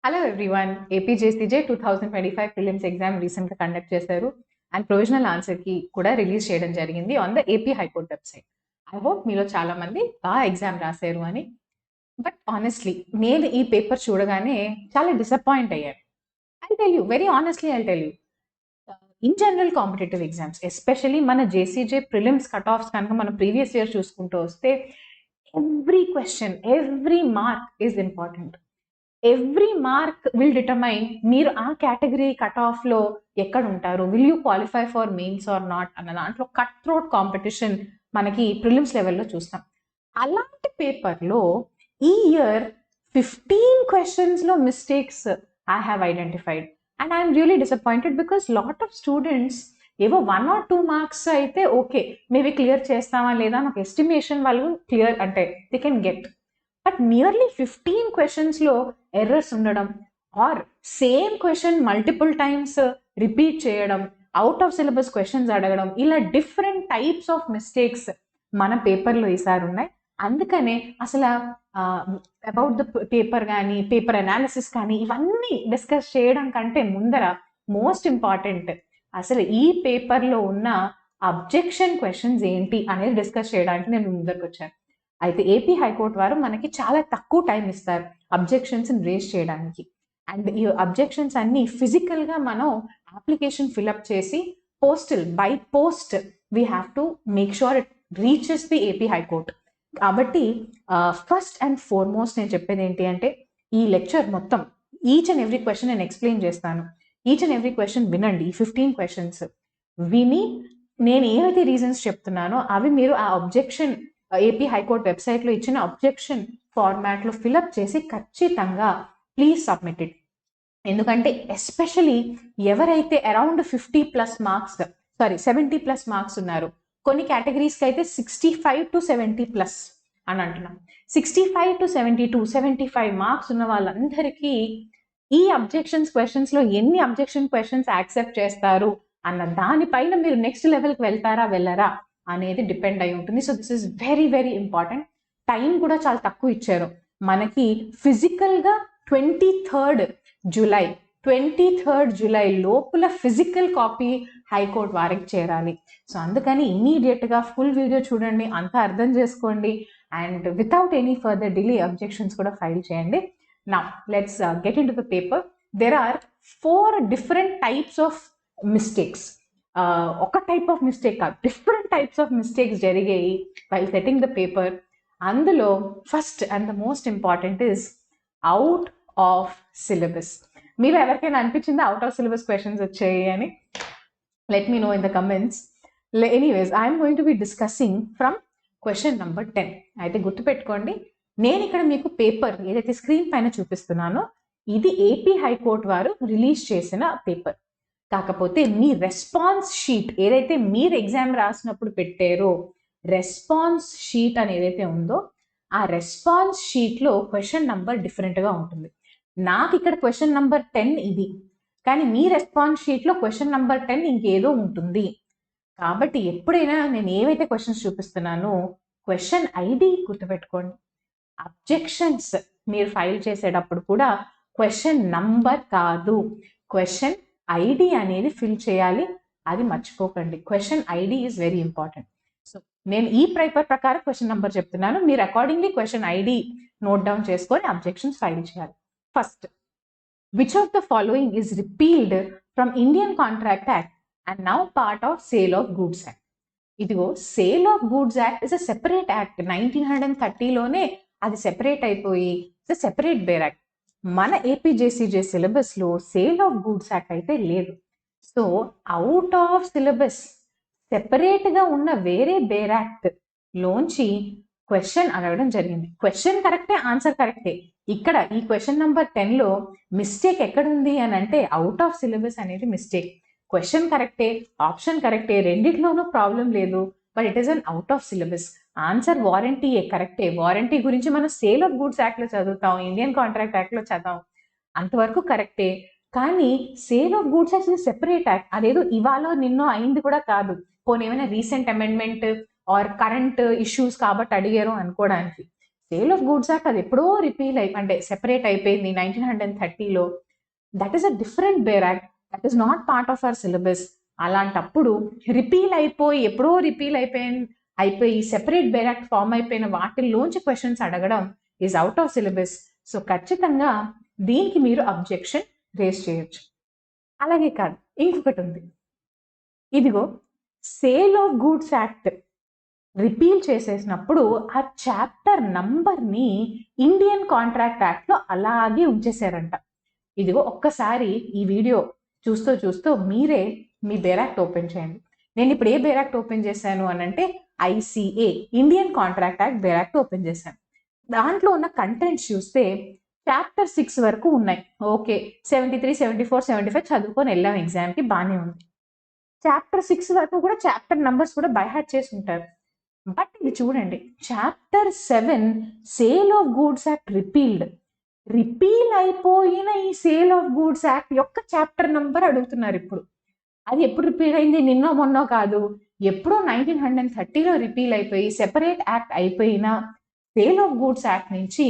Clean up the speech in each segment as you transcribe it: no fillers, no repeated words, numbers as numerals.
Hello everyone. APJCJ 2025 prelims exam రీసెంట్గా conduct చేశారు and provisional ఆన్సర్కి కూడా రిలీజ్ చేయడం జరిగింది on the AP high court website. I hope మీలో చాలా మంది బాగా ఎగ్జామ్ రాశారు అని. బట్ ఆనెస్ట్లీ నేను ఈ పేపర్ చూడగానే చాలా డిసప్పాయింట్ అయ్యాను. I tell you very honestly, I tell you in general competitive exams especially మన జేసీజే ప్రిలిమ్స్ కట్ ఆఫ్స్ కనుక మనం ప్రీవియస్ ఇయర్ చూసుకుంటూ వస్తే every question, every mark is important. Every mark will determine మీరు ఆ కేటగిరీ కట్ ఆఫ్ లో ఎక్కడ ఉంటారు, will you qualify for mains or not అన్న దాంట్లో కట్ త్రోట్ కాంపిటీషన్ మనకి ప్రిలిమ్స్ లెవెల్లో చూస్తాం. అలాంటి పేపర్లో ఈ ఇయర్ 15 క్వశ్చన్స్లో mistakes I have identified and I'm really disappointed because lot of students ఏవో 1 or 2 మార్క్స్ అయితే ఓకే మేబీ క్లియర్ చేస్తామా లేదా అని ఒక ఎస్టిమేషన్ వాళ్ళు క్లియర్ అంటే they can get. But nearly 15 క్వశ్చన్స్లో ఎర్రర్స్ ఉండడం or same question multiple times repeat చేయడం, అవుట్ ఆఫ్ సిలబస్ క్వశ్చన్స్ అడగడం, ఇలా డిఫరెంట్ టైప్స్ ఆఫ్ మిస్టేక్స్ మన పేపర్లో ఈసారి ఉన్నాయి. అందుకనే అసలు అబౌట్ ద పేపర్ కానీ పేపర్ అనాలిసిస్ కానీ ఇవన్నీ డిస్కస్ చేయడం కంటే ముందర మోస్ట్ ఇంపార్టెంట్ అసలు ఈ పేపర్లో ఉన్న అబ్జెక్షన్ క్వశ్చన్స్ ఏంటి అనేది డిస్కస్ చేయడానికి నేను ముందరకు వచ్చాను. అయితే ఏపీ హైకోర్టు వారు మనకి చాలా తక్కువ టైం ఇస్తారు అబ్జెక్షన్స్ రేస్ చేయడానికి. అండ్ ఈ అబ్జెక్షన్స్ అన్ని ఫిజికల్గా మనం అప్లికేషన్ ఫిల్అప్ చేసి postal by post we have to make sure it reaches the AP high court. కాబట్టి ఫస్ట్ అండ్ ఫార్మోస్ట్ నేను చెప్పేది ఏంటి అంటే ఈ లెక్చర్ మొత్తం ఈచ్ అండ్ ఎవ్రీ క్వశ్చన్ నేను ఎక్స్ప్లెయిన్ చేస్తాను. ఈచ్ అండ్ ఎవ్రీ క్వశ్చన్ వినండి. ఈ 15 క్వశ్చన్స్ విని నేను ఏవైతే రీజన్స్ చెప్తున్నానో అవి మీరు ఆ అబ్జెక్షన్ ఏపీ హైకోర్టు వెబ్సైట్లో ఇచ్చిన అబ్జెక్షన్ ఫార్మాట్లో ఫిల్అప్ చేసి ఖచ్చితంగా ప్లీజ్ సబ్మిట్ ఇట్. ఎందుకంటే ఎస్పెషలీ ఎవరైతే అరౌండ్ 50+ మార్క్స్ 70+ మార్క్స్ ఉన్నారు, కొన్ని కేటగిరీస్కి అయితే 65 to 70+ అని అంటున్నాం. 65 to 72, 75 మార్క్స్ ఉన్న వాళ్ళందరికీ ఈ అబ్జెక్షన్స్ క్వశ్చన్స్లో ఎన్ని అబ్జెక్షన్ క్వశ్చన్స్ యాక్సెప్ట్ చేస్తారు అన్న దానిపైన మీరు నెక్స్ట్ లెవెల్కి వెళ్తారా వెళ్ళరా అనేది డిపెండ్ అయి ఉంటుంది. So this is very very important. Time కూడా చాలా తక్కువ ఇచ్చారు మనకి. ఫిజికల్గా 23rd జూలై లోపల ఫిజికల్ కాపీ హైకోర్టు వారికి చేరాలి. సో అందుకని ఇమీడియట్గా ఫుల్ వీడియో చూడండి, అంతా అర్థం చేసుకోండి and without any further delay objections కూడా ఫైల్ చేయండి. Now let's get in to the paper. There are 4 different types of mistakes. ఒక టైప్ ఆఫ్ మిస్టేక్ కాదు, డిఫరెంట్ టైప్స్ ఆఫ్ మిస్టేక్స్ జరిగాయి వైల్ సెట్టింగ్ ద పేపర్. అందులో first and the most important is out of syllabus. మీరు ఎవరికైనా అనిపించిందా out of syllabus questions వచ్చాయి అని? Let me know in the comments. Anyways I'm going to be discussing from question number 10. అయితే గుర్తుపెట్టుకోండి, నేను ఇక్కడ మీకు పేపర్ ఏదైతే స్క్రీన్ పైన చూపిస్తున్నానో ఇది ఏపీ హైకోర్టు వారు రిలీజ్ చేసిన పేపర్. కాకపోతే మీ రెస్పాన్స్ షీట్ ఏదైతే మీరు ఎగ్జామ్ రాసినప్పుడు పెట్టారో రెస్పాన్స్ షీట్ అని ఏదైతే ఉందో ఆ రెస్పాన్స్ షీట్లో క్వశ్చన్ నంబర్ డిఫరెంట్గా ఉంటుంది. నాకు ఇక్కడ క్వశ్చన్ నంబర్ 10 ఇది, కానీ మీ రెస్పాన్స్ షీట్లో క్వశ్చన్ నంబర్ 10 ఇంకేదో ఉంటుంది. కాబట్టి ఎప్పుడైనా నేను ఏవైతే క్వశ్చన్స్ చూపిస్తున్నానో క్వశ్చన్ ఐడి గుర్తుపెట్టుకోండి. అబ్జెక్షన్స్ మీరు ఫైల్ చేసేటప్పుడు కూడా క్వశ్చన్ నంబర్ కాదు, క్వశ్చన్ ఐడి అనేది ఫిల్ చేయాలి, అది మర్చిపోకండి. Question ID is very important. So నేను ఈ పేపర్ ప్రకారం క్వశ్చన్ నంబర్ చెప్తున్నాను, మీరు accordingly question ID note down చేసుకొని అబ్జెక్షన్స్ ఫైల్ చేయాలి. First, which of the following is repealed from Indian contract act and now part of sale of goods act. ఇదిగో sale of goods act is a separate act. 1930లోనే అది separate అయిపోయి it's a separate bare act. మన APJCJ సిలబస్లో sale of goods act అయితే లేదు. So out of syllabus సెపరేట్గా ఉన్న వేరే బేర్ యాక్ట్ లోంచి క్వశ్చన్ అడగడం జరిగింది. క్వశ్చన్ కరెక్టే, ఆన్సర్ కరెక్టే. ఇక్కడ ఈ క్వశ్చన్ నెంబర్ 10లో మిస్టేక్ ఎక్కడుంది అని అంటే అవుట్ ఆఫ్ సిలబస్ అనేది మిస్టేక్. క్వశ్చన్ కరెక్టే, ఆప్షన్ కరెక్టే, రెండిట్లోనూ ప్రాబ్లం లేదు, but it is an out of syllabus. Answer వారంటీయే, కరెక్టే. వారంటీ గురించి మనం సేల్ ఆఫ్ గూడ్స్ యాక్ట్లో చదువుతాం, ఇండియన్ కాంట్రాక్ట్ యాక్ట్లో చదువుతాం, అంతవరకు కరెక్టే. కానీ sale of goods act separate act. అదేదో ఇవాళ నిన్నో అయింది కూడా కాదు, పోనీ ఏమైనా recent amendment or current issues కాబట్టి అడిగారు అనుకోవడానికి. సేల్ ఆఫ్ గూడ్స్ యాక్ట్ అది ఎప్పుడో రిపీల్ అంటే సెపరేట్ అయిపోయింది 1930లో. That is a different bare act, that is not part of our syllabus. అలాంటప్పుడు రిపీల్ అయిపోయి ఎప్పుడో రిపీల్ అయిపోయి సెపరేట్ బేర్ యాక్ట్ ఫామ్ అయిపోయిన వాటిల్లోంచి క్వశ్చన్స్ అడగడం is out of syllabus. So ఖచ్చితంగా దీనికి మీరు అబ్జెక్షన్ రేస్ చేయొచ్చు. అలాగే కాదు, ఇంకొకటి ఉంది. ఇదిగో sale of goods act repeal చేసేసినప్పుడు ఆ చాప్టర్ నంబర్ని ఇండియన్ కాంట్రాక్ట్ యాక్ట్లో అలాగే ఉంచేశారంట. ఇదిగో ఒక్కసారి ఈ వీడియో చూస్తూ మీరే మీ బేర్ యాక్ట్ ఓపెన్ చేయండి. నేను ఇప్పుడు ఏ బేర్ యాక్ట్ ఓపెన్ చేశాను అని అంటే ICA, Indian contract act bare act open చేశాను. దాంట్లో ఉన్న కంటెంట్స్ చూస్తే చాప్టర్ 6 వరకు ఉన్నాయి. ఓకే, 73, 74, 75 చదువుకొని వెళ్ళాం ఎగ్జామ్కి, బాగానే ఉంది. చాప్టర్ 6 వరకు కూడా చాప్టర్ నంబర్స్ కూడా బై హార్ట్ చేసి ఉంటారు. బట్ ఇది చూడండి, chapter 7 sale of goods act repeal అయిపోయిన ఈ సేల్ ఆఫ్ గూడ్స్ యాక్ట్ యొక్క చాప్టర్ నంబర్ అడుగుతున్నారు ఇప్పుడు. అది ఎప్పుడు రిపీల్ అయింది? నిన్నో మొన్నో కాదు, ఎప్పుడో 1930లో రిపీల్ అయిపోయి సెపరేట్ యాక్ట్ అయిపోయిన సేల్ ఆఫ్ గూడ్స్ యాక్ట్ నుంచి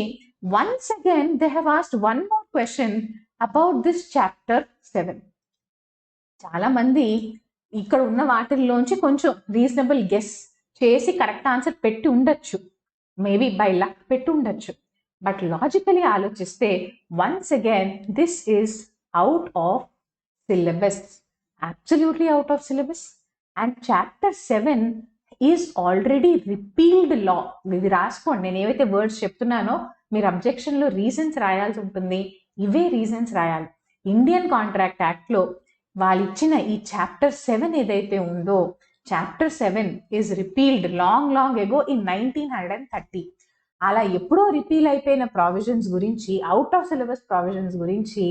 once again they have asked one more question about this chapter 7. చాలా మంది ఇక్కడ ఉన్న వాటిల్లోంచి కొంచెం రీజనబుల్ గెస్ చేసి కరెక్ట్ ఆన్సర్ పెట్టి ఉండొచ్చు, మేబీ బై లక్ పెట్టి ఉండొచ్చు. బట్ లాజికలీ ఆలోచిస్తే once again this is out of syllabus, absolutely out of syllabus. And chapter 7 is already repealed law. ఇది రాసుకోండి, నేను ఏవైతే వర్డ్స్ చెప్తున్నానో మీరు అబ్జెక్షన్లో రీజన్స్ రాయాల్సి ఉంటుంది, ఇవే రీజన్స్ రాయాలి. ఇండియన్ కాంట్రాక్ట్ యాక్ట్లో వాళ్ళు ఇచ్చిన ఈ చాప్టర్ 7 ఏదైతే ఉందో, chapter 7 is repealed long ago in 1930. అలా ఎప్పుడో రిపీల్ అయిపోయిన ప్రావిజన్స్ గురించి, అవుట్ ఆఫ్ సిలబస్ ప్రావిజన్స్ గురించి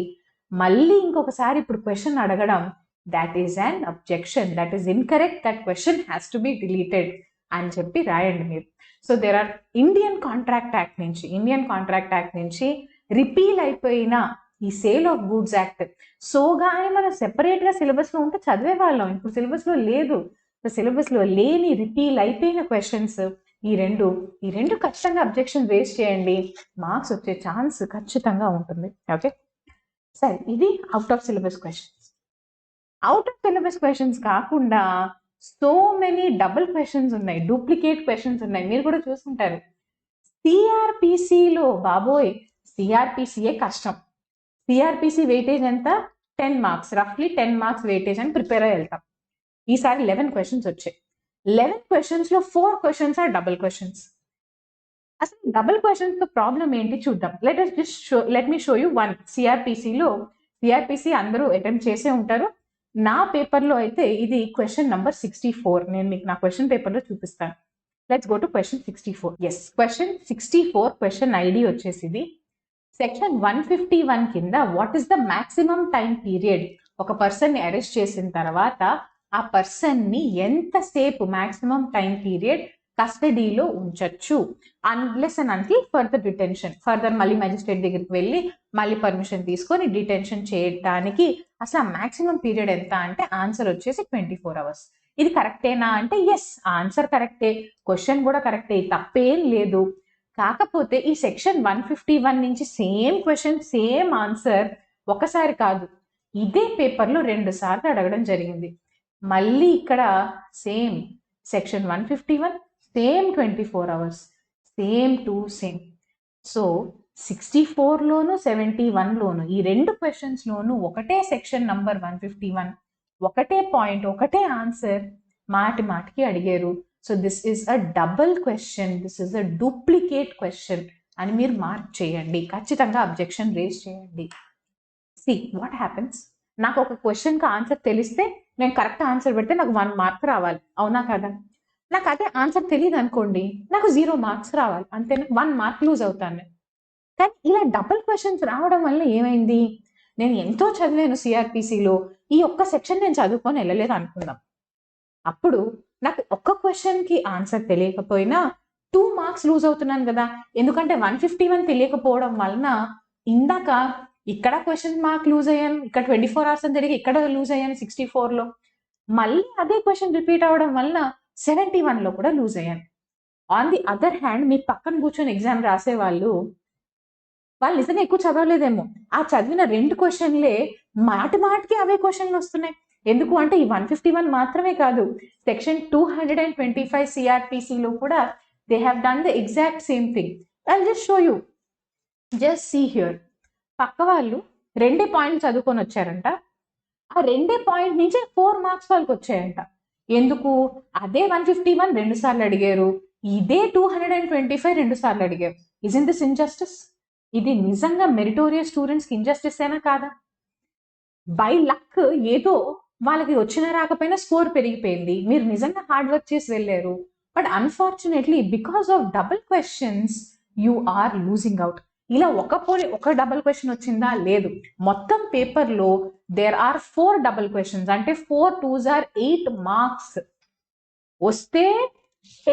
మళ్ళీ ఇంకొకసారి ఇప్పుడు క్వశ్చన్ అడగడం, that is an objection, that is incorrect, that question has to be deleted అని చెప్పి రాయండి మీరు. So there are Indian contract act నుంచి రిపీల్ అయిపోయిన ఈ సేల్ ఆఫ్ గూడ్స్ యాక్ట్ సోగానే మనం సెపరేట్గా సిలబస్లో ఉంటే చదివే వాళ్ళం, ఇప్పుడు సిలబస్లో లేదు. సిలబస్లో లేని రిపీల్ అయిపోయిన క్వశ్చన్స్ ఈ రెండు ఖచ్చితంగా అబ్జెక్షన్ రేస్ చేయండి, మార్క్స్ వచ్చే ఛాన్స్ ఖచ్చితంగా ఉంటుంది. ఓకే, సరే, ఇది out of syllabus questions. Out of syllabus questions కాకుండా సో మెనీ డబుల్ క్వశ్చన్స్ ఉన్నాయి, డూప్లికేట్ క్వశ్చన్స్ ఉన్నాయి, మీరు కూడా చూసుకుంటారు. సిఆర్పిసిలో బాబోయ్, సిఆర్పిసియే కష్టం. సిఆర్పిసి వెయిటేజ్ ఎంత? 10 మార్క్స్, రఫ్లీ 10 మార్క్స్ వెయిటేజ్ అని ప్రిపేర్ అయ్యి వెళ్తాం. ఈసారి 11 క్వశ్చన్స్ వచ్చాయి. 11 క్వశ్చన్స్లో 4 క్వశ్చన్స్ ఆర్ డబుల్ క్వశ్చన్స్. అసలు డబుల్ క్వశ్చన్స్తో ప్రాబ్లం ఏంటి చూద్దాం. Let me show you one. CrPC అందరూ అటెంప్ట్ చేసే ఉంటారు. నా పేపర్లో అయితే ఇది క్వశ్చన్ నంబర్ 64. నేను మీకు నా క్వశ్చన్ పేపర్లో చూపిస్తాను. Let's go to question 64. Yes, question 64 question ID వచ్చేసి ఇది. సెక్షన్ 151 కింద what is the maximum time period, ఒక పర్సన్ని అరెస్ట్ చేసిన తర్వాత ఆ పర్సన్ని ఎంతసేపు మాక్సిమం టైం పీరియడ్ కస్టడీలో ఉంచొచ్చు, unless and until further detention. Further మళ్ళీ మ్యాజిస్ట్రేట్ దగ్గరికి వెళ్ళి మళ్ళీ పర్మిషన్ తీసుకొని డిటెన్షన్ చేయడానికి అసలు ఆ మాక్సిమం పీరియడ్ ఎంత అంటే ఆన్సర్ వచ్చేసి 24 hours. ఇది కరెక్టేనా అంటే ఎస్, ఆన్సర్ కరెక్టే, క్వశ్చన్ కూడా కరెక్టే, తప్పేం లేదు. కాకపోతే ఈ సెక్షన్ 151 నుంచి సేమ్ క్వశ్చన్ సేమ్ ఆన్సర్ ఒకసారి కాదు, ఇదే పేపర్లో 2 సార్లు అడగడం జరిగింది. మళ్ళీ ఇక్కడ same section 151, same 24 hours, same to same. So 64లోను 71లోను ఈ 2 క్వశ్చన్స్లోను ఒకటే సెక్షన్ నంబర్ 151, ఒకటే పాయింట్, ఒకటే ఆన్సర్ మాటికి అడిగారు. So this is a double question, this is a duplicate question అని మీరు మార్క్ చేయండి, ఖచ్చితంగా అబ్జెక్షన్ రేస్ చేయండి. సి వాట్ హ్యాపెన్స్, నాకు ఒక క్వశ్చన్కి ఆన్సర్ తెలిస్తే నేను కరెక్ట్ ఆన్సర్ పెడితే నాకు 1 మార్క్ రావాలి, అవునా కదా? నాకు అదే ఆన్సర్ తెలియదు అనుకోండి, నాకు 0 మార్క్స్ రావాలి, అంతేనా? 1 మార్క్ లూజ్ అవుతాను. కానీ ఇలా డబుల్ క్వశ్చన్స్ రావడం వల్ల ఏమైంది, నేను ఎంతో చదివాను సిఆర్పిసిలో, ఈ ఒక్క సెక్షన్ నేను చదువుకొని వెళ్ళలేదు అనుకుందాం. అప్పుడు నాకు ఒక్క క్వశ్చన్కి ఆన్సర్ తెలియకపోయినా 2 మార్క్స్ లూజ్ అవుతున్నాను కదా. ఎందుకంటే 151 తెలియకపోవడం వలన ఇందాక ఇక్కడ క్వశ్చన్ మార్క్ లూజ్ అయ్యాను, ఇక్కడ 24 hours అని తెలియక ఇక్కడ లూజ్ అయ్యాను 64లో. మళ్ళీ అదే క్వశ్చన్ రిపీట్ అవడం వలన 71లో కూడా లూజ్ అయ్యాను. ఆన్ ది అదర్ హ్యాండ్ మీ పక్కన కూర్చొని ఎగ్జామ్ రాసే వాళ్ళు నిజంగా ఎక్కువ చదవలేదేమో. ఆ చదివిన 2 క్వెషన్‌లే మాటికి అవే క్వెషన్‌లు వస్తున్నాయి. ఎందుకు అంటే ఈ 151 మాత్రమే కాదు. సెక్షన్ 225 CRPCలో కూడా they have done the exact same thing. I'll just show you. Just see here. పక్క వాళ్ళు 2 పాయింట్లు చదువుకొని వచ్చారంట. ఆ 2 పాయింట్ నుంచే 4 మార్క్స్ వాళ్ళకి వచ్చాయంట. ఎందుకు? అదే 151 2 సార్లు అడిగారు. ఇదే 225 2 సార్లు అడిగారు. Isn't this injustice? ఇది నిజంగా మెరిటోరియస్ స్టూడెంట్స్‌కి ఇన్‌జస్టిస్ ఏనా కాదా? బై లక్ ఏదో వాళ్ళకి వచ్చినా రాకపోయినా స్కోర్ పెరిగిపోయింది. మీరు నిజంగా హార్డ్ వర్క్ చేసి వెళ్ళారు. But unfortunately because of double questions you are losing out. ఇలా ఒక డబుల్ క్వెషన్ వచ్చిందా? లేదు. మొత్తం పేపర్‌లో దేర్ ఆర్ 4 డబుల్ క్వెషన్స్. అంటే 4 2s ఆర్ 8 మార్క్స్. వస్తే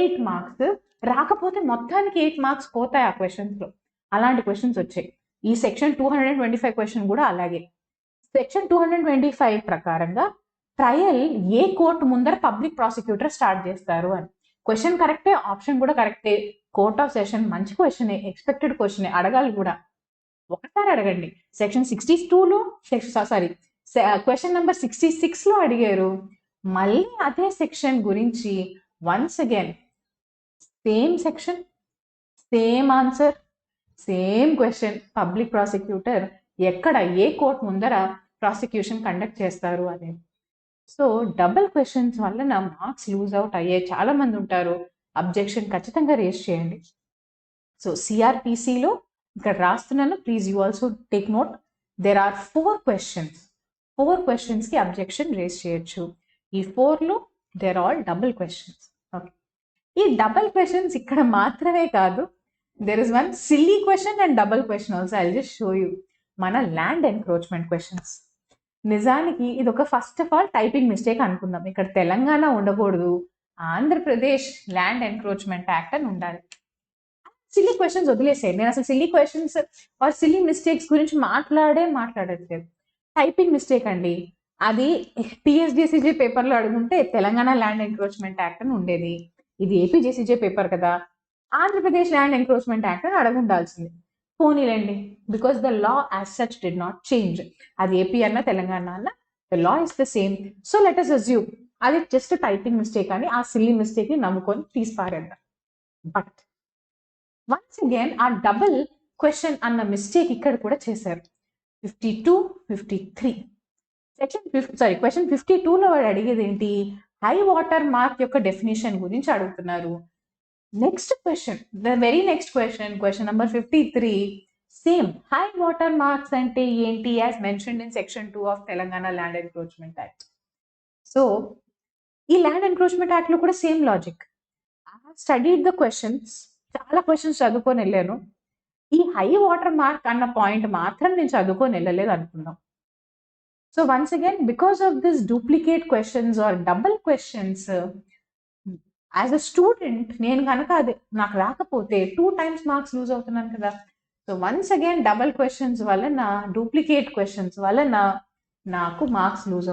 8 మార్క్స్, రాకపోతే మొత్తానికి 8 మార్క్స్ పోతాయి ఆ క్వెషన్స్‌లో. అలాంటి క్వెషన్స్ వచ్చాయి. ఈ సెక్షన్ 225 క్వెషన్ కూడా అలాగే. సెక్షన్ 225 ప్రకారంగా ట్రయల్ ఏ కోర్టు ముందర పబ్లిక్ ప్రాసిక్యూటర్ స్టార్ట్ చేస్తారు అని. క్వెషన్ కరెక్టే, ఆప్షన్ కూడా కరెక్టే. కోర్ట్ ఆఫ్ సెషన్ మంచి క్వెషనే, ఎక్స్పెక్టెడ్ క్వెషనే, అడగాలి కూడా. ఒకసారి అడగండి. సెక్షన్ 62లో క్వెషన్ నెంబర్ 66లో అడిగారు. మళ్ళీ అదే సెక్షన్ గురించి once again same section, same answer, same question. Public prosecutor ఎక్కడ ఏ కోర్ట్ ముందర ప్రాసిక్యూషన్ కండక్ట్ చేస్తారు అనేది. సో డబుల్ క్వెషన్స్ వలన మార్క్స్ లూజ్ అవుట్ అయ్యే చాలా మంది ఉంటారు. అబ్జెక్షన్ ఖచ్చితంగా రేస్ చేయండి. సో సిఆర్పిసిలో ఇక్కడ రాస్తున్నాను, please you also take note. There are 4 questions. 4 క్వెషన్స్కి అబ్జెక్షన్ రేస్ చేయొచ్చు. ఈ 4లో there all double questions. Okay, ఈ డబుల్ క్వెషన్స్ ఇక్కడ మాత్రమే కాదు, there is one silly question and double question also. I just show you. మన ల్యాండ్ ఎన్క్రోచ్మెంట్ క్వెషన్స్. నిజానికి ఇది ఒక first of all typing mistake అనుకుందాం. ఇక్కడ తెలంగాణ ఉండకూడదు, ఆంధ్రప్రదేశ్ ల్యాండ్ ఎన్క్రోచ్మెంట్ యాక్ట్ అని ఉండాలి. సిల్లీ క్వెషన్స్ వదిలేసేయండి. నేను అసలు silly questions or silly mistakes గురించి మాట్లాడట్లేదు. టైపింగ్ మిస్టేక్ అండి. అది టీఎస్డిసిజే పేపర్లో అడుగుంటే తెలంగాణ ల్యాండ్ ఎన్క్రోచ్మెంట్ యాక్ట్ అని ఉండేది. ఇది ఏపీజేసీజే పేపర్ కదా, ఆంధ్రప్రదేశ్ ల్యాండ్ ఎన్క్రోచ్మెంట్ యాక్ట్ అని అడగుండాల్సింది. పోనీలేండి, because the law as such did not change. అది ఏపీ అన్న తెలంగాణ అన్న the law is the same. So let us assume అది జస్ట్ టైపింగ్ మిస్టేక్ అని ఆ సిల్లీ మిస్టేక్ ని నమ్ముకొని తీసిపారేద్దాం. బట్ వన్స్ అగైన్ ఆ డబుల్ క్వెషన్ అన్న మిస్టేక్ ఇక్కడ కూడా చేశారు. 52, 53 క్వెషన్ 52లో వాడు అడిగేది ఏంటి? హై వాటర్ మార్క్ యొక్క డెఫినేషన్ గురించి అడుగుతున్నారు. Next question, the very next question number 53, same high water marks అంటే ఏంటి as mentioned in section 2 of Telangana land encroachment act. So ఈ ల్యాండ్ ఎన్క్రోచ్మెంట్ యాక్ట్ లో కూడా same logic. I have studied the questions, చాలా questions చదువుకొని వెళ్ళాను. ఈ high water mark అన్న పాయింట్ మాత్రం నేను చదువుకొని వెళ్ళలేదు అనుకుందాం. So once again because of this duplicate questions or double questions, as a student నేను కనుక అది నాకు రాకపోతే 2 times మార్క్స్ లూజ్ అవుతున్నాను కదా. So once again double questions వలన, డూప్లికేట్ క్వెషన్స్ వలన నాకు మార్క్స్ లూజ్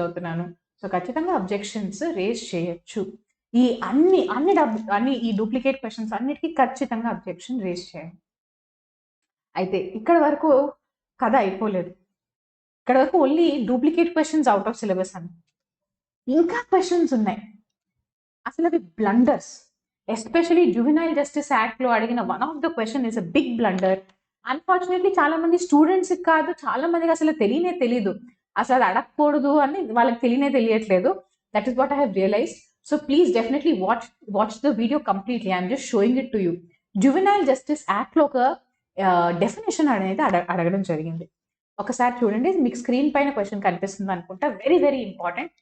అవుతున్నాను. సో ఖచ్చితంగా అబ్జెక్షన్స్ రేస్ చేయొచ్చు. ఈ అన్ని ఈ డూప్లికేట్ క్వెషన్స్ అన్నిటికీ ఖచ్చితంగా అబ్జెక్షన్ రేస్ చేయండి. అయితే ఇక్కడ వరకు కథ అయిపోలేదు. ఇక్కడ వరకు only duplicate questions out of syllabus అని. ఇంకా క్వెషన్స్ ఉన్నాయి. అసలు అవి blunders. Especially juvenile justice act లో అడిగిన one of the question is a big blunder. Unfortunately చాలా మంది స్టూడెంట్స్ కాదు, చాలా మందికి అసలు తెలియదు. అసలు అది అడగకూడదు అని వాళ్ళకి తెలియట్లేదు. That is what I have realized. So please definitely watch the video completely. I'm just showing it to you. Juvenile justice act లో ఒక డెఫినేషన్ అనేది అడగడం జరిగింది. ఒకసారి చూడండి, మీకు స్క్రీన్ పైన క్వెషన్ కనిపిస్తుంది అనుకుంటా. Very very important.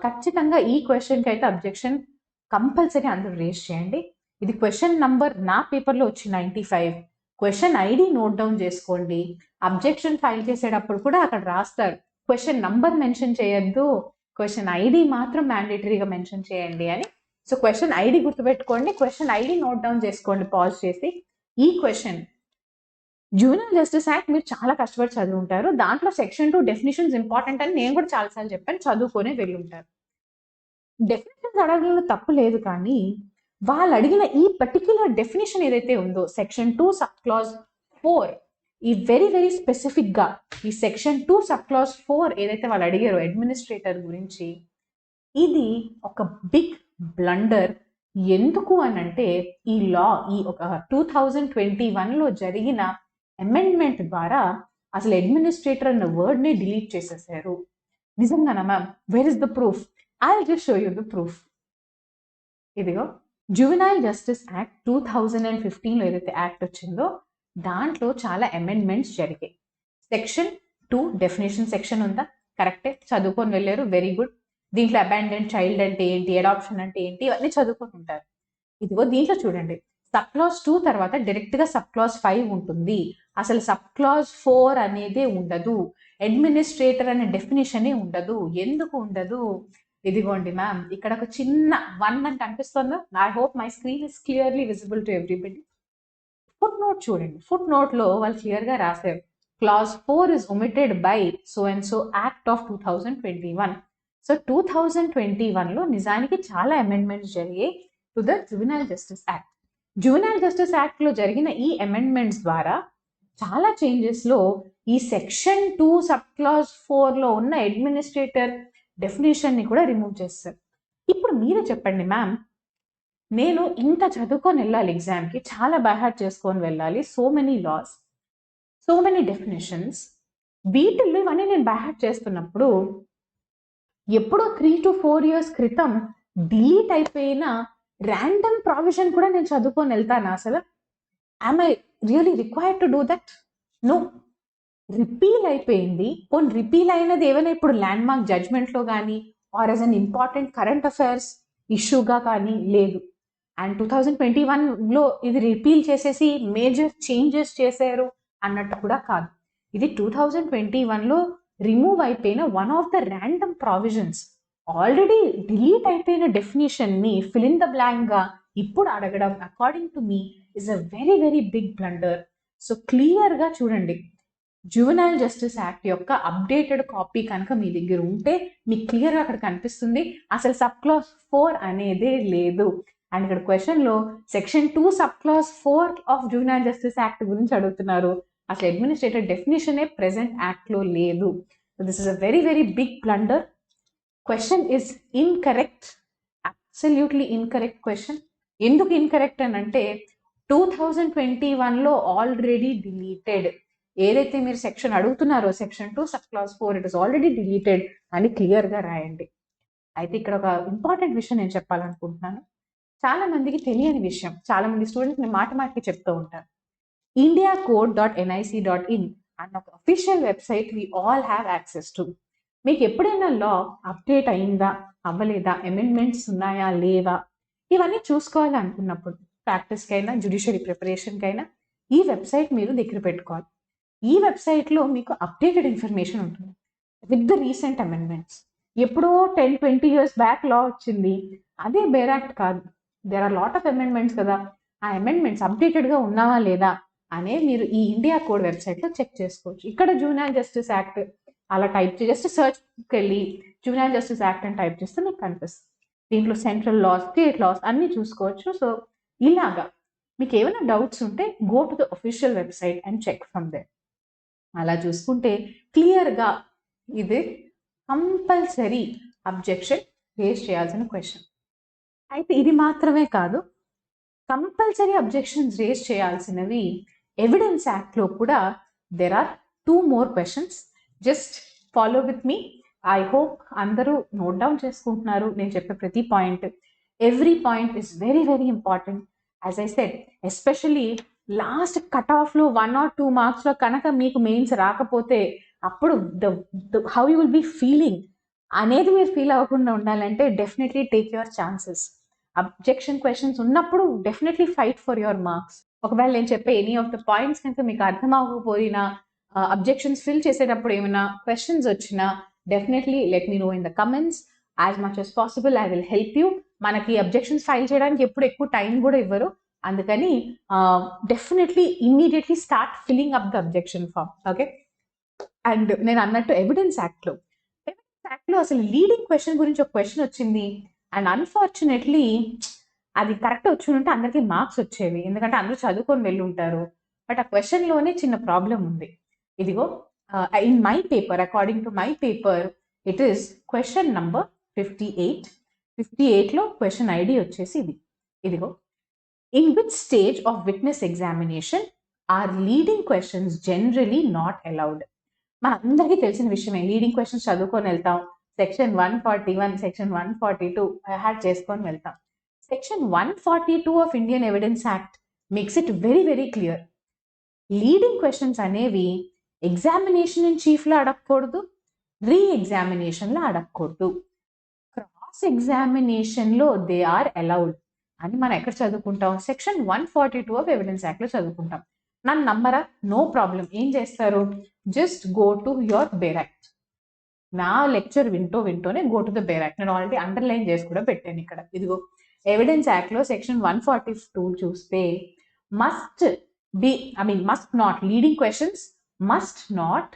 ఖచ్చితంగా ఈ క్వెషన్కి అయితే అబ్జెక్షన్ కంపల్సరీ అందరూ రేస్ చేయండి. ఇది క్వెషన్ నంబర్ నా పేపర్లో వచ్చి 95. క్వెషన్ ఐడి నోట్ డౌన్ చేసుకోండి. అబ్జెక్షన్ ఫైల్ చేసేటప్పుడు కూడా అక్కడ రాస్తారు, క్వెషన్ నంబర్ మెన్షన్ చేయొద్దు, క్వెషన్ ఐడి మాత్రం మ్యాండేటరీగా మెన్షన్ చేయండి అని. సో క్వెషన్ ఐడి గుర్తుపెట్టుకోండి, క్వెషన్ ఐడి నోట్ డౌన్ చేసుకోండి పాజ్ చేసి. ఈ క్వెషన్ జువెనైల్ జస్టిస్ యాక్ట్ మీరు చాలా కష్టపడి చదివి ఉంటారు. దాంట్లో సెక్షన్ 2 డెఫినేషన్స్ ఇంపార్టెంట్ అని నేను కూడా చాలాసార్లు చెప్పాను, చదువుకొని వెళ్ళి ఉంటారు. డెఫినేషన్స్ అడగడంలో తప్పు లేదు, కానీ వాళ్ళు అడిగిన ఈ పర్టిక్యులర్ డెఫినేషన్ ఏదైతే ఉందో సెక్షన్ 2 సబ్ క్లాజ్ 4, ఈ వెరీ వెరీ స్పెసిఫిక్ గా ఈ సెక్షన్ 2 సబ్ క్లాజ్ 4 ఏదైతే వాళ్ళు అడిగారో అడ్మినిస్ట్రేటర్ గురించి, ఇది ఒక బిగ్ బ్లండర్. ఎందుకు అనంటే ఈ లా ఈ ఒక 2021లో జరిగిన అమెండ్మెంట్ ద్వారా అసలు అడ్మినిస్ట్రేటర్ అన్న వర్డ్ ని డిలీట్ చేసేసారు. నిజంగానా ma'am? Where is the proof? I will just show you the proof. ఇదిగో జువెనైల్ జస్టిస్ యాక్ట్ 2015లో ఏదైతే యాక్ట్ వచ్చిందో దాంట్లో చాలా అమెండ్మెంట్స్ జరిగాయి. సెక్షన్ 2 డెఫినేషన్ సెక్షన్ ఉందా? కరెక్టే, చదువుకొని వెళ్ళారు, వెరీ గుడ్. దీంట్లో అబాండెంట్ చైల్డ్ అంటే ఏంటి, అడాప్షన్ అంటే ఏంటి, ఇవన్నీ చదువుకొని ఉంటారు. ఇదిగో దీంట్లో చూడండి, సబ్ క్లాజ్ 2 తర్వాత డైరెక్ట్ గా సబ్ క్లాజ్ 5 ఉంటుంది. అసలు సబ్ క్లాజ్ 4 అనేదే ఉండదు. అడ్మినిస్ట్రేటర్ అనే డెఫినేషనే ఉండదు. ఎందుకు ఉండదు? ఇదిగోండి మ్యామ్, ఇక్కడ ఒక చిన్న 1 అని కనిపిస్తుందా? I hope my screen is clearly visible to everybody. Foot note చూడండి. ఫుట్ నోట్ లో వాళ్ళు క్లియర్ గా రాశారు, clause 4 is omitted by so and so act of 2021. So 2021లో నిజానికి చాలా అమెండ్మెంట్స్ జరిగాయి to the juvenile justice act. Juvenile justice act లో జరిగిన ఈ అమెండ్మెంట్స్ ద్వారా చాలా చేంజెస్ లో ఈ సెక్షన్ 2 సబ్ క్లాజ్ 4 లో ఉన్న అడ్మినిస్ట్రేటర్ డెఫినేషన్ ని కూడా రిమూవ్ చేస్తారు. ఇప్పుడు మీరే చెప్పండి మ్యామ్, నేను ఇంత చదువుకొని వెళ్ళాలి ఎగ్జామ్కి, చాలా బైహార్ట్ చేసుకొని వెళ్ళాలి, so many laws, so many definitions, వీటిల్లో ఇవన్నీ నేను బైహార్ట్ చేస్తున్నప్పుడు ఎప్పుడో 3 to 4 years క్రితం డిలీట్ అయిపోయిన ర్యాండమ్ ప్రావిజన్ కూడా నేను చదువుకొని వెళ్తాను అసలు? am I really required to do that? No. Repeal అయిపోయింది. పోనీ రిపీల్ అయినది ఏమైనా ఇప్పుడు ల్యాండ్ మార్క్ జడ్జ్మెంట్లో కానీ or as an important current affairs ఇష్యూగా కానీ లేదు. అండ్ 2021లో ఇది రిపీల్ చేసేసి మేజర్ చేంజెస్ చేశారు అన్నట్టు కూడా కాదు. ఇది 2021లో రిమూవ్ అయిపోయిన one of the random provisions. Already delete అయిపోయిన డెఫినేషన్ ని ఫిల్ ఇన్ ద బ్లాంక్ గా ఇప్పుడు అడగడం according to me is a very very big blunder. So clear గా చూడండి, జువెనైల్ జస్టిస్ యాక్ట్ యొక్క అప్డేటెడ్ కాపీ కనుక మీ దగ్గర ఉంటే మీకు క్లియర్గా అక్కడ కనిపిస్తుంది అసలు సబ్ క్లాజ్ 4 అనేదే లేదు. అండ్ ఇక్కడ క్వశ్చన్లో section 2 sub clause 4 of juvenile justice act గురించి అడుగుతున్నారు. అసలు అడ్మినిస్ట్రేటర్ డెఫినేషనే ప్రెసెంట్ యాక్ట్లో లేదు. This is a very very big blunder. Question is incorrect, absolutely incorrect question. ఎందుకు ఇన్కరెక్ట్ అని అంటే 2021లో ఆల్రెడీ డిలీటెడ్. ఏదైతే మీరు సెక్షన్ అడుగుతున్నారో section 2 sub clause 4 it is already deleted అని క్లియర్గా రాయండి. అయితే ఇక్కడ ఒక ఇంపార్టెంట్ విషయం నేను చెప్పాలనుకుంటున్నాను. చాలా మందికి తెలియని విషయం, చాలా మంది స్టూడెంట్స్ మాట మాటకి చెప్తూ ఉంటారు. indiacode.nic.in అన్న ఒక official website we all have access to. మీకు ఎప్పుడైనా లా అప్డేట్ అయిందా అవ్వలేదా, అమెండ్మెంట్స్ ఉన్నాయా లేవా, ఇవన్నీ చూసుకోవాలి అనుకున్నప్పుడు ప్రాక్టీస్కైనా జ్యుడిషియరీ ప్రిపరేషన్కైనా ఈ వెబ్సైట్ మీరు దగ్గర పెట్టుకోవాలి. ఈ వెబ్సైట్లో మీకు అప్డేటెడ్ ఇన్ఫర్మేషన్ ఉంటుంది విత్ ద రీసెంట్ అమెండ్మెంట్స్. ఎప్పుడో 10-20 years బ్యాక్ లా వచ్చింది, అదే బేర్ యాక్ట్ కాదు. There are lot of amendments కదా, ఆ అమెండ్మెంట్స్ అప్డేటెడ్గా ఉన్నావా లేదా అనే మీరు ఈ ఇండియా కోడ్ వెబ్సైట్లో చెక్ చేసుకోవచ్చు. ఇక్కడ జువెనైల్ జస్టిస్ యాక్ట్ అలా టైప్ చేసి జస్ట్ సర్చ్కి వెళ్ళి జువెనైల్ జస్టిస్ యాక్ట్ అని టైప్ చేస్తే మీకు కనిపిస్తుంది. దీంట్లో సెంట్రల్ లాస్, స్టేట్ లాస్ అన్నీ చూసుకోవచ్చు. సో ఇలాగా మీకు ఏమైనా డౌట్స్ ఉంటే go to the official website and check from there. అలా చూసుకుంటే క్లియర్గా ఇది కంపల్సరీ అబ్జెక్షన్ రేజ్ చేయాల్సిన క్వశ్చన్. అయితే ఇది మాత్రమే కాదు, కంపల్సరీ అబ్జెక్షన్స్ రేజ్ చేయాల్సినవి ఎవిడెన్స్ యాక్ట్లో కూడా there are 2 more questions. Just follow with me. I hope అందరూ నోట్ డౌన్ చేసుకుంటున్నారు నేను చెప్పే ప్రతి point. Every point is very very important. As I said, especially last cut ఆఫ్లో 1 or 2 మార్క్స్లో కనుక మీకు మెయిన్స్ రాకపోతే అప్పుడు how you will be feeling అనేది మీరు ఫీల్ అవ్వకుండా ఉండాలంటే definitely take your chances. Objection questions ఉన్నప్పుడు definitely fight for your marks. ఒకవేళ నేను చెప్పే ఎనీ ఆఫ్ ద పాయింట్స్ కనుక మీకు అర్థం అవ్వకపోయినా, అబ్జెక్షన్స్ ఫిల్ చేసేటప్పుడు ఏమైనా క్వశ్చన్స్ వచ్చినా definitely let me know in the comments. As much as possible I will help you. మనకి అబ్జెక్షన్స్ ఫైల్ చేయడానికి ఎప్పుడు ఎక్కువ టైం కూడా ఇవ్వరు, అందుకని definitely immediately start filling up the objection form. Okay. And నేను అన్నట్టు ఎవిడెన్స్ యాక్ట్లో అసలు లీడింగ్ క్వశ్చన్ గురించి ఒక క్వశ్చన్ వచ్చింది. అండ్ అన్ఫార్చునేట్లీ అది కరెక్ట్ వచ్చి ఉంటే అందరికీ మార్క్స్ వచ్చేవి, ఎందుకంటే అందరూ చదువుకొని వెళ్ళి ఉంటారు. బట్ ఆ క్వశ్చన్లోనే చిన్న ప్రాబ్లం ఉంది. ఇదిగో in my paper, according to my paper, it is question number 58. 58లో క్వశ్చన్ ఐడి వచ్చేసి ఇదిగో, in which stage of witness examination are leading questions generally not allowed. మన అందరికీ తెలిసిన విషయమే, లీడింగ్ క్వశ్చన్స్ చదువుకొని వెళ్తాం, సెక్షన్ 141, సెక్షన్ 142 హ్యాడ్ చేసుకొని వెళ్తాం. Section 142 of Indian evidence act makes it very very clear. Leading questions అనేవి ఎగ్జామినేషన్ ఇన్ చీఫ్లో అడగకూడదు, రీ ఎగ్జామినేషన్లో అడగకూడదు. క్రాస్ ఎగ్జామినేషన్లో దే ఆర్ అలౌడ్ అని మనం ఎక్కడ చదువుకుంటాం? సెక్షన్ 142 ఆఫ్ ఎవిడెన్స్ యాక్ట్లో చదువుకుంటాం. నన్ను నమ్మరా? No problem. ఏం చేస్తారు? Just go to your bare act. నా లెక్చర్ వింటూనే go to the bare act. నేను ఆల్రెడీ అండర్లైన్ చేసి కూడా పెట్టాను ఇక్కడ. ఇదిగో ఎవిడెన్స్ యాక్ట్లో సెక్షన్ 142 చూస్తే must not, leading questions must not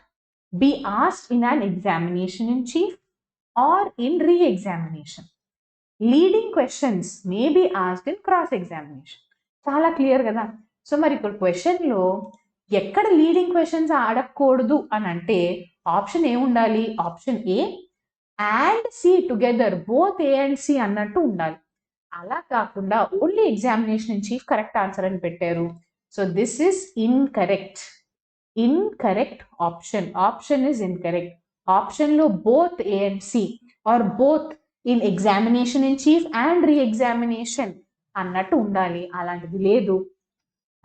be asked in an examination in chief or in re-examination. Leading questions may be asked in cross-examination. చాలా clear కదా. సో మరి ఇప్పుడు క్వశ్చన్లో ఎక్కడ లీడింగ్ క్వశ్చన్స్ అడగకూడదు అని అంటే ఆప్షన్ ఏ ఉండాలి? Option A and C together, both A and C అన్నట్టు ఉండాలి. అలా కాకుండా only examination in chief correct answer అని పెట్టారు. So this is incorrect. Incorrect option. Option is incorrect. Option lo both A and C or both in examination in chief and re-examination అన్నట్టు ఉండాలి. అలాంటిది లేదు.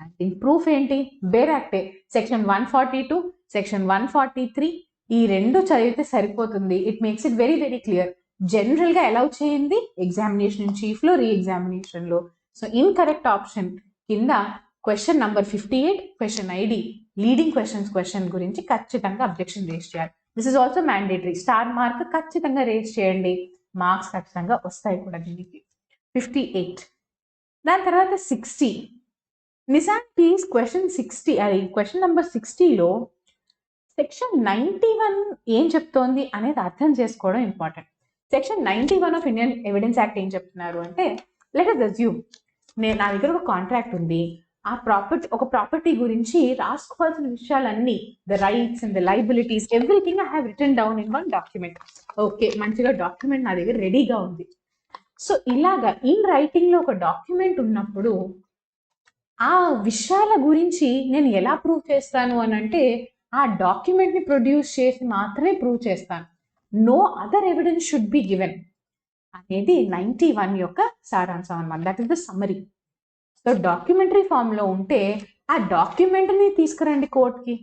అండ్ దీని ప్రూఫ్ ఏంటి? Bear యాక్టే. Section 142, section 143 ఈ రెండు చదివితే సరిపోతుంది. It makes it very very clear. జనరల్గా అలౌ చేయండి ఎగ్జామినేషన్ ఇన్ చీఫ్లో, రీ-ఎగ్జామినేషన్లో. సో ఇన్కరెక్ట్ ఆప్షన్ కింద question number 58 question ID leading question గురించి ఖచ్చితంగా అబ్జెక్షన్ రేస్ చేయాలి. This is also mandatory. Star mark ఖచ్చితంగా రేస్ చేయండి, మార్క్స్ ఖచ్చితంగా వస్తాయి కూడా దీనికి. 58. దాని తర్వాత 60. నిజానికి క్వశ్చన్ 60, అది క్వశ్చన్ నెంబర్ 60లో సెక్షన్ 91 ఏం చెప్తోంది అనేది అర్థం చేసుకోవడం important. Section 91 of Indian evidence act ఏం చెప్తున్నారు అంటే, లెట్ us assume నా దగ్గర ఒక కాంట్రాక్ట్ ఉంది, ఆ ప్రాపర్టీ గురించి రాసుకోవాల్సిన విషయాలన్నీ, the rights and the liabilities, everything I have return down in one document. Okay, మంచిగా డాక్యుమెంట్ నా దగ్గర రెడీగా ఉంది. సో ఇలాగా ఇన్ రైటింగ్ లో ఒక డాక్యుమెంట్ ఉన్నప్పుడు ఆ విషయాల గురించి నేను ఎలా ప్రూవ్ చేస్తాను అని అంటే, ఆ డాక్యుమెంట్ ని ప్రొడ్యూస్ చేసి మాత్రమే ప్రూవ్ చేస్తాను. No other evidence should be given అనేది 91 యొక్క సారాంశం అన్నమాట. That is the summary. So documentary ఫామ్లో ఉంటే ఆ డాక్యుమెంట్ని తీసుకురండి కోర్టుకి,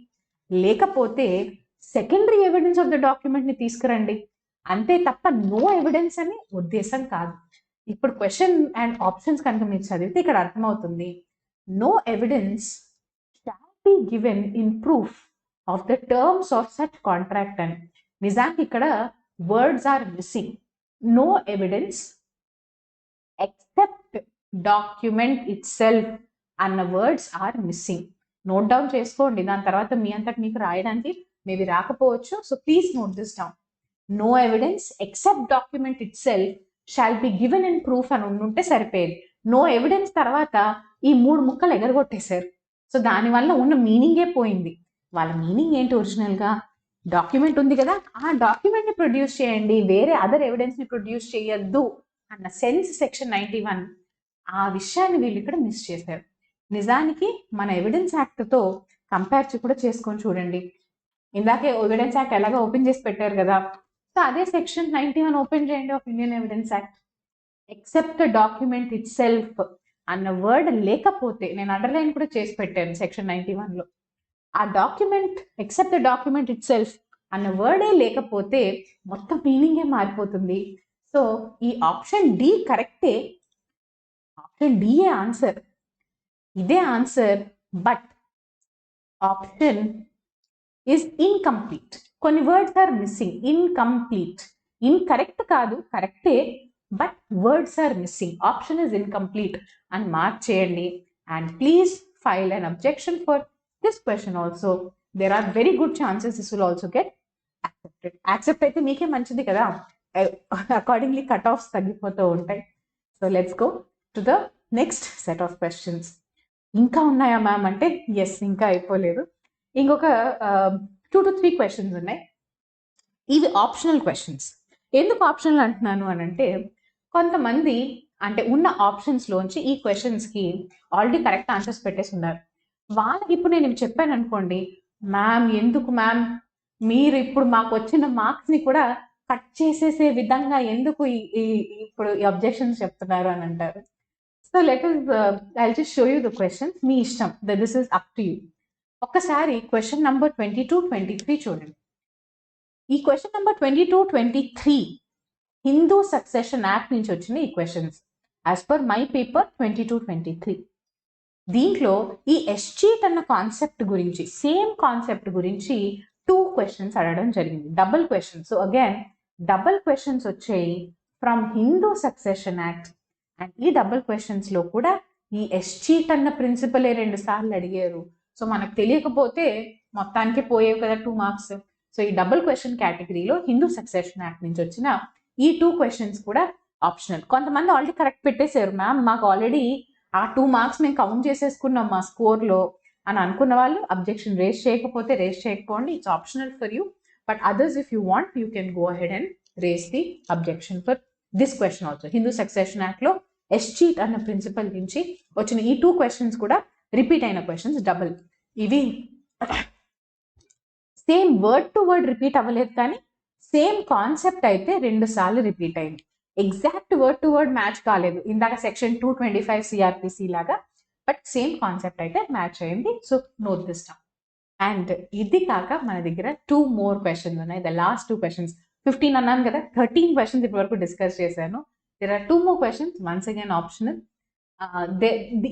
లేకపోతే సెకండరీ ఎవిడెన్స్ ఆఫ్ ద డాక్యుమెంట్ని తీసుకురండి, అంతే తప్ప నో ఎవిడెన్స్ అని ఉద్దేశం కాదు. ఇప్పుడు క్వశ్చన్ అండ్ ఆప్షన్స్ కనుక మీరు చదివితే ఇక్కడ అర్థమవుతుంది. No evidence shall be given in proof of the terms of such contract అని. నిజానికి ఇక్కడ words are missing. No evidence except document itself అన్న words are missing. Note down చేసుకోండి, దాని తర్వాత మీ అంతటి మీకు రాయడానికి మేబీ రాకపోవచ్చు. So please note this down. No evidence except document itself shall be given in proof అని ఉంటే సరిపోయేది. నో ఎవిడెన్స్ తర్వాత ఈ 3 ముక్కలు ఎగరగొట్టేశారు. సో దానివల్ల ఉన్న మీనింగే పోయింది. వాళ్ళ మీనింగ్ ఏంటి? ఒరిజినల్గా డాక్యుమెంట్ ఉంది కదా, ఆ డాక్యుమెంట్ని ప్రొడ్యూస్ చేయండి, వేరే అదర్ ఎవిడెన్స్ని ప్రొడ్యూస్ చేయొద్దు అన్న సెన్స్ సెక్షన్ 91. ఆ విషయాన్ని వీళ్ళు ఇక్కడ మిస్ చేశారు. నిజానికి మన ఎవిడెన్స్ యాక్ట్తో కంపేర్ కూడా చేసుకొని చూడండి. ఇందాకే ఎవిడెన్స్ యాక్ట్ ఎలాగో ఓపెన్ చేసి పెట్టారు కదా, సో అదే సెక్షన్ 91 ఓపెన్ చేయండి of Indian evidence act. Except document itself అన్న వర్డ్ లేకపోతే, నేను అండర్లైన్ కూడా చేసి పెట్టాను సెక్షన్ 91లో, ఆ document except the document itself అన్న వర్డే లేకపోతే మొత్తం మీనింగే మారిపోతుంది. సో ఈ ఆప్షన్ డి కరెక్టే, ఆప్షన్ డిఏ ఆన్సర్, ఇదే answer. But option is incomplete. కొన్ని words are missing. Incomplete, incorrect కాదు, కరెక్టే, but words are missing. Option is incomplete అని మార్క్ చేయండి. And please file an objection for this question also. There are very good chances this will also get accepted. Accept అయితే మీకే మంచిది కదా, accordingly cut offs తగ్గిపోతూ ఉంటాయి. So let's go. To the next set of questions. ఇంకా ఉన్నాయా ma'am అంటే yes, ఇంకా అయిపోలేదు. ఇంకొక 2 to 3 క్వశ్చన్స్ ఉన్నాయి. ఇవి ఆప్షనల్ క్వశ్చన్స్. ఎందుకు ఆప్షనల్ అంటున్నాను అని అంటే, కొంతమంది అంటే ఉన్న ఆప్షన్స్లోంచి ఈ క్వశ్చన్స్కి ఆల్రెడీ కరెక్ట్ ఆన్సర్స్ పెట్టేసి ఉన్నారు. వాళ్ళకి ఇప్పుడు నేను ఇవి చెప్పాను అనుకోండి, మ్యామ్ ఎందుకు మ్యామ్ మీరు ఇప్పుడు మాకు వచ్చిన మార్క్స్ని కూడా కట్ చేసేసే విధంగా ఎందుకు ఇప్పుడు ఈ అబ్జెక్షన్స్ చెప్తున్నారు అని అంటారు. So let us I'll just show you the questions. మీ ఇష్టం, this is up to you. ఒక్కసారి క్వశ్చన్ నంబర్ 22, 23 చూడండి. ఈ question number 22, 23 Hindu succession act నుంచి వచ్చిన ఈ questions as per my paper 22, 23. దీంట్లో ఈ ఎస్చీట్ అన్న కాన్సెప్ట్ గురించి, సేమ్ కాన్సెప్ట్ గురించి 2 క్వశ్చన్స్ అడగడం జరిగింది, double questions. So again double questions వచ్చాయి from Hindu succession act. And ఈ డబుల్ క్వశ్చన్స్ లో కూడా ఈ ఎస్చీట్ అన్న ప్రిన్సిపలే 2 సార్లు అడిగారు. సో మనకు తెలియకపోతే మొత్తానికి పోయేవి కదా 2 మార్క్స్. సో ఈ డబుల్ క్వశ్చన్ కేటగిరీలో హిందూ సక్సెషన్ యాక్ట్ నుంచి వచ్చిన ఈ 2 క్వశ్చన్స్ కూడా ఆప్షనల్. కొంతమంది ఆల్రెడీ కరెక్ట్ పెట్టేశారు, మ్యామ్ మాకు ఆల్రెడీ ఆ 2 మార్క్స్ మేము కౌంట్ చేసేసుకున్నాం మా స్కోర్లో అని అనుకున్న వాళ్ళు అబ్జెక్షన్ రేస్ చేయకపోతే రేస్ చేయకపోండి, it's optional for you. But others if you want you can go ahead and raise the objection for this question also. Hindu succession act లో ఎస్చీట్ అన్న ప్రిన్సిపల్ నుంచి వచ్చిన ఈ 2 క్వశ్చన్స్ కూడా రిపీట్ అయిన క్వశ్చన్స్, డబుల్. ఇవి same word to word repeat అవ్వలేదు, కానీ సేమ్ కాన్సెప్ట్ అయితే 2 సార్లు రిపీట్ అయింది. Exact word to word match కాలేదు ఇందాక సెక్షన్ 225 సిఆర్పిసి లాగా, బట్ సేమ్ కాన్సెప్ట్ అయితే మ్యాచ్ అయింది. So note this down. And ఇది కాక మన దగ్గర 2 more క్వశ్చన్స్ ఉన్నాయి. ద లాస్ట్ 2 క్వశ్చన్స్, 15 అన్నాను కదా, 13 క్వశ్చన్స్ ఇప్పటి వరకు డిస్కస్ చేశాను. There are 2 more questions, once again optional.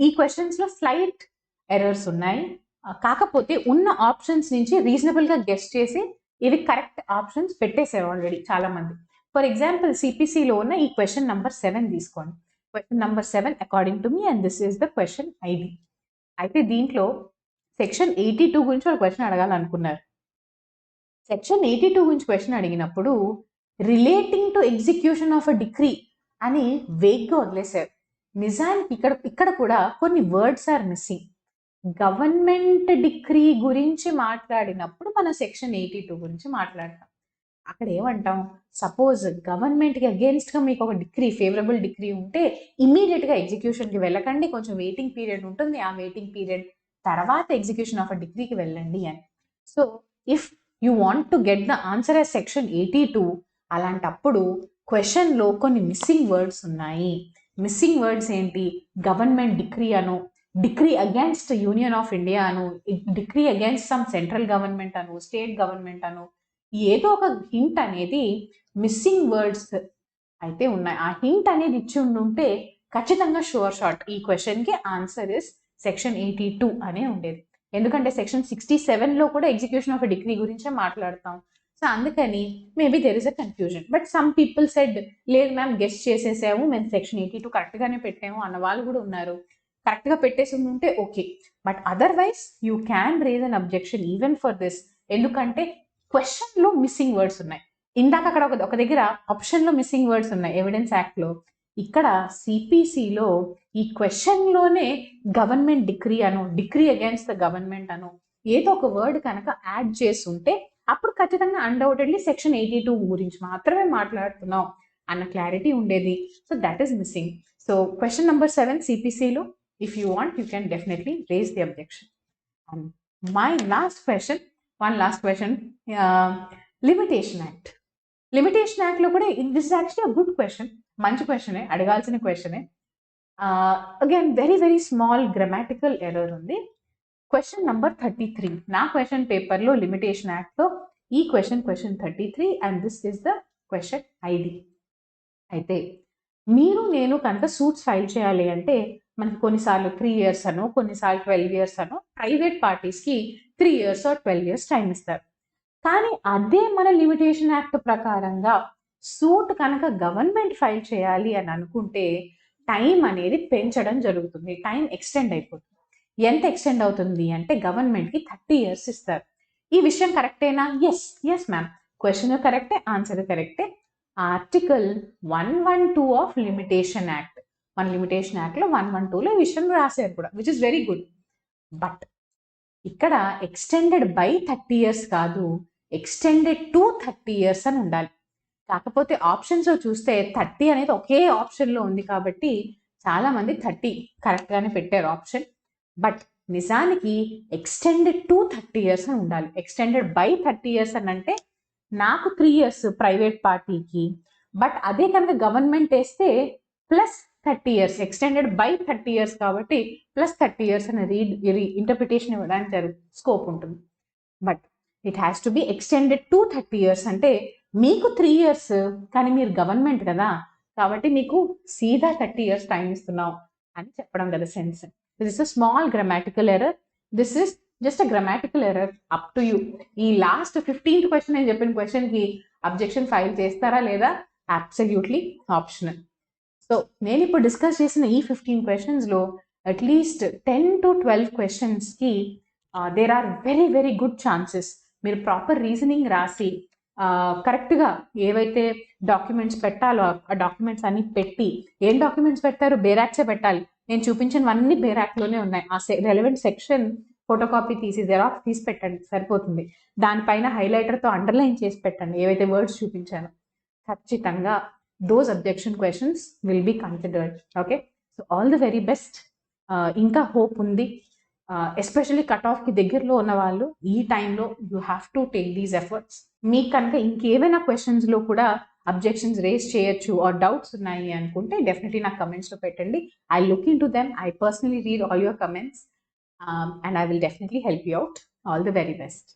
ఈ క్వశ్చన్స్ లో స్లైట్ ఎర్రర్స్ ఉన్నాయి, కాకపోతే ఉన్న ఆప్షన్స్ నుంచి రీజనబుల్ గా గెస్ చేసి ఇవి కరెక్ట్ ఆప్షన్స్ పెట్టేశారు ఆల్రెడీ చాలా మంది. ఫర్ ఎగ్జాంపుల్ సిపిసిలో ఉన్న ఈ క్వశ్చన్ నంబర్ 7 తీసుకోండి. Question number 7 according to me, and this is the question ID. అయితే దీంట్లో సెక్షన్ 82 గురించి ఒక క్వశ్చన్ అడగాలనుకున్నారు. సెక్షన్ 82 గురించి క్వశ్చన్ అడిగినప్పుడు relating to execution of a decree అని వేగ్గా వదిలేశారు. నిజానికి ఇక్కడ కూడా కొన్ని words are missing. Government decree గురించి మాట్లాడినప్పుడు మన సెక్షన్ 82 గురించి మాట్లాడతాం. అక్కడ ఏమంటాం, సపోజ్ గవర్నమెంట్కి అగేన్స్ట్గా మీకు ఒక డిక్రీ, ఫేవరబుల్ డిక్రీ ఉంటే ఇమీడియట్గా ఎగ్జిక్యూషన్కి వెళ్ళకండి, కొంచెం వెయిటింగ్ పీరియడ్ ఉంటుంది, ఆ వెయిటింగ్ పీరియడ్ తర్వాత ఎగ్జిక్యూషన్ ఆఫ్ అ డిగ్రీకి వెళ్ళండి అని. So if you want to get the answer as section 82, అలాంటప్పుడు క్వశ్చన్లో కొన్ని మిస్సింగ్ వర్డ్స్ ఉన్నాయి. మిస్సింగ్ వర్డ్స్ ఏంటి, గవర్నమెంట్ డిక్రీ అను, decree against union of India అను, decree against some central government అను, స్టేట్ గవర్నమెంట్ అను, ఏదో ఒక హింట్ అనేది మిస్సింగ్ వర్డ్స్ అయితే ఉన్నాయి. ఆ హింట్ అనేది ఇచ్చి ఉంటే ఖచ్చితంగా షూర్ షాట్ ఈ క్వశ్చన్కి ఆన్సర్ ఇస్ సెక్షన్ 82 అనే ఉండేది. ఎందుకంటే సెక్షన్ 67లో కూడా ఎగ్జిక్యూషన్ ఆఫ్ ఎ డిగ్రీ గురించే మాట్లాడతాం. సో అందుకని maybe there is a confusion. But some people said లేదు మ్యామ్ గెస్ట్ చేసేసాము, మేము సెక్షన్ 82 కరెక్ట్గానే పెట్టాము అన్న వాళ్ళు కూడా ఉన్నారు. కరెక్ట్గా పెట్టేసి ఉంటే okay, but otherwise you can raise an objection even for this. ఎందుకంటే క్వశ్చన్లో మిస్సింగ్ వర్డ్స్ ఉన్నాయి. ఇందాక అక్కడ ఒక దగ్గర ఆప్షన్లో మిస్సింగ్ వర్డ్స్ ఉన్నాయి ఎవిడెన్స్ యాక్ట్లో, ఇక్కడ సిపిసిలో ఈ క్వశ్చన్లోనే గవర్నమెంట్ డిక్రీ అను, డిక్రీ అగేన్స్ట్ ద గవర్నమెంట్ అను ఏదో ఒక వర్డ్ కనుక యాడ్ చేసి ఉంటే అప్పుడు ఖచ్చితంగా అన్డౌటెడ్లీ సెక్షన్ 82 గురించి మాత్రమే మాట్లాడుతున్నాం అన్న క్లారిటీ ఉండేది. So that is missing. So question number 7 సిపిసిలో if you want you can definitely raise the objection. And my last question, one last question, limitation act. Limitation యాక్ట్లో కూడా this is actually a good question, మంచి క్వశ్చనే, అడగాల్సిన క్వశ్చనే. Again very very small grammatical error ఉంది. Question number 33 నా question పేపర్లో limitation యాక్ట్లో ఈ question 33 and this is the question ID. అయితే మీరు నేను కనుక సూట్స్ ఫైల్ చేయాలి అంటే మనకి కొన్నిసార్లు 3 years అను, కొన్నిసార్లు 12 years అను, ప్రైవేట్ పార్టీస్కి 3 years or 12 years టైం ఇస్తారు. కానీ అదే మన లిమిటేషన్ యాక్ట్ ప్రకారంగా సూట్ కనుక గవర్నమెంట్ ఫైల్ చేయాలి అని అనుకుంటే టైం అనేది పెంచడం జరుగుతుంది, టైం ఎక్స్టెండ్ అయిపోతుంది. ఎంత ఎక్స్టెండ్ అవుతుంది అంటే గవర్నమెంట్కి 30 years ఇస్తారు. ఈ విషయం కరెక్టేనా? ఎస్ మ్యామ్, క్వశ్చన్ కరెక్టే, ఆన్సర్ కరెక్టే. ఆర్టికల్ 112 ఆఫ్ లిమిటేషన్ యాక్ట్ మన లిమిటేషన్ యాక్ట్లో 112లో ఈ విషయం రాశారు కూడా, which is very good. But ఇక్కడ ఎక్స్టెండెడ్ బై 30 years కాదు, ఎక్స్టెండెడ్ టు 30 years అని ఉండాలి. కాకపోతే ఆప్షన్స్లో చూస్తే 30 అనేది ఒకే ఆప్షన్లో ఉంది కాబట్టి చాలామంది 30 కరెక్ట్గానే పెట్టారు ఆప్షన్. బట్ నిజానికి ఎక్స్టెండెడ్ టు 30 years అని ఉండాలి. ఎక్స్టెండెడ్ బై 30 years అని అంటే నాకు 3 years ప్రైవేట్ పార్టీకి, బట్ అదే కనుక గవర్నమెంట్ వేస్తే plus 30 years, extended by 30 years కాబట్టి ప్లస్ 30 years అని ఇంటర్ప్రిటేషన్ ఇవ్వడానికి స్కోప్ ఉంటుంది. But it has to be extended to 30 years అంటే మీకు 3 years కానీ మీరు గవర్నమెంట్ కదా, కాబట్టి మీకు సీదా 30 years టైం ఇస్తున్నాం అని చెప్పడం కదా sense. This is a small grammatical error. This is just a grammatical error, up to you. ఈ లాస్ట్ 15th క్వశ్చన్ నేను చెప్పిన క్వశ్చన్కి అబ్జెక్షన్ ఫైల్ చేస్తారా లేదా, అబ్సల్యూట్లీ ఆప్షనల్. సో నేను ఇప్పుడు డిస్కస్ చేసిన ఈ 15 క్వశ్చన్స్లో అట్లీస్ట్ 10 to 12 క్వశ్చన్స్కి there are very very good chances మీరు ప్రాపర్ రీజనింగ్ రాసి కరెక్ట్గా ఏవైతే డాక్యుమెంట్స్ పెట్టాలో ఆ డాక్యుమెంట్స్ అన్ని పెట్టి, ఏం డాక్యుమెంట్స్ పెడతారు, బేరాక్సే పెట్టాలి. నేను చూపించినవన్నీ బేరాక్లోనే ఉన్నాయి. ఆ రెలవెంట్ సెక్షన్ ఫోటోకాపీ తీసి జెరాక్స్ తీసి పెట్టండి సరిపోతుంది. దానిపైన హైలైటర్తో అండర్లైన్ చేసి పెట్టండి ఏవైతే వర్డ్స్ చూపించానో. ఖచ్చితంగా those objection questions will be considered. Okay, so all the very best. ఇంకా హోప్ ఉంది, ఎస్పెషల్లీ కట్ ఆఫ్కి దగ్గరలో ఉన్న వాళ్ళు ఈ టైంలో you have to take these efforts. మీకు కనుక ఇంకేమైనా క్వశ్చన్స్లో కూడా అబ్జెక్షన్స్ రేస్ చేయొచ్చు ఆర్ డౌట్స్ ఉన్నాయి అనుకుంటే డెఫినెట్లీ నాకు కమెంట్స్లో పెట్టండి. I look in to them. I personally read all your comments and I will definitely help you out. All the very best.